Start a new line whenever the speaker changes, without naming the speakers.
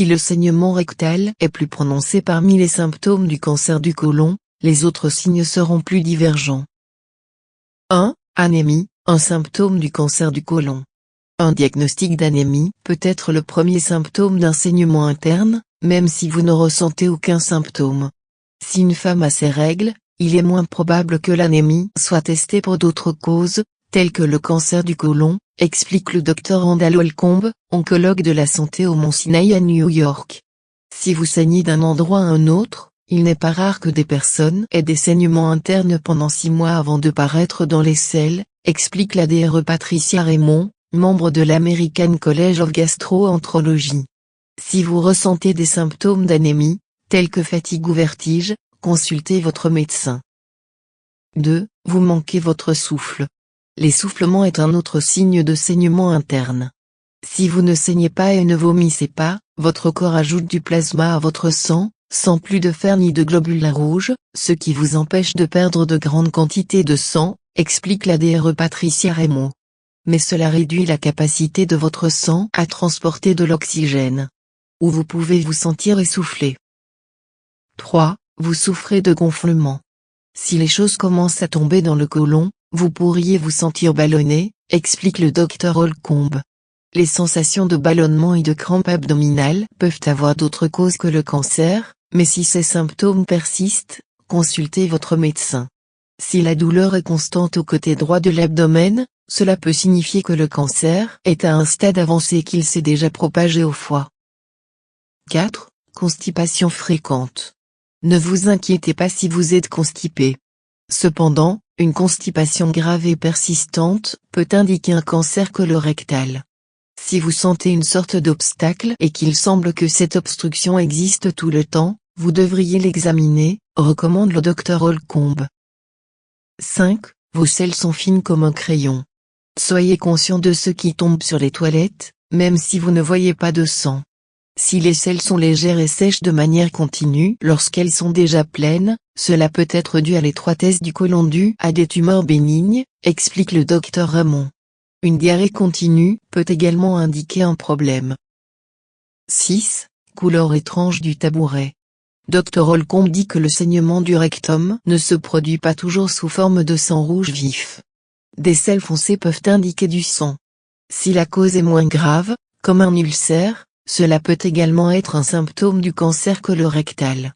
Si le saignement rectal est plus prononcé parmi les symptômes du cancer du côlon, les autres signes seront plus divergents. 1. Anémie, un symptôme du cancer du côlon. Un diagnostic d'anémie peut être le premier symptôme d'un saignement interne, même si vous ne ressentez aucun symptôme. Si une femme a ses règles, il est moins probable que l'anémie soit testée pour d'autres causes, telles que le cancer du côlon, explique le Dr Randall Holcomb, oncologue de la santé au Mont Sinaï à New York. Si vous saignez d'un endroit à un autre, il n'est pas rare que des personnes aient des saignements internes pendant 6 mois avant de paraître dans les selles, explique la Dr Patricia Raymond, membre de l'American College of Gastroenterology. Si vous ressentez des symptômes d'anémie, tels que fatigue ou vertige, consultez votre médecin. 2. Vous manquez votre souffle. L'essoufflement est un autre signe de saignement interne. Si vous ne saignez pas et ne vomissez pas, votre corps ajoute du plasma à votre sang, sans plus de fer ni de globules rouges, ce qui vous empêche de perdre de grandes quantités de sang, explique la Dr Patricia Raymond. Mais cela réduit la capacité de votre sang à transporter de l'oxygène. Ou vous pouvez vous sentir essoufflé. 3. Vous souffrez de gonflement. Si les choses commencent à tomber dans le côlon, vous pourriez vous sentir ballonné, explique le Dr Holcomb. Les sensations de ballonnement et de crampes abdominales peuvent avoir d'autres causes que le cancer, mais si ces symptômes persistent, consultez votre médecin. Si la douleur est constante au côté droit de l'abdomen, cela peut signifier que le cancer est à un stade avancé et qu'il s'est déjà propagé au foie. 4. Constipation fréquente. Ne vous inquiétez pas si vous êtes constipé. Cependant, une constipation grave et persistante peut indiquer un cancer colorectal. Si vous sentez une sorte d'obstacle et qu'il semble que cette obstruction existe tout le temps, vous devriez l'examiner, recommande le Dr Holcomb. 5. Vos selles sont fines comme un crayon. Soyez conscient de ce qui tombe sur les toilettes, même si vous ne voyez pas de sang. Si les selles sont légères et sèches de manière continue lorsqu'elles sont déjà pleines, cela peut être dû à l'étroitesse du côlon due à des tumeurs bénignes, explique le Dr Raymond. Une diarrhée continue peut également indiquer un problème. 6. Couleur étrange du tabouret. Dr Holcomb dit que le saignement du rectum ne se produit pas toujours sous forme de sang rouge vif. Des selles foncées peuvent indiquer du sang. Si la cause est moins grave, comme un ulcère, cela peut également être un symptôme du cancer colorectal.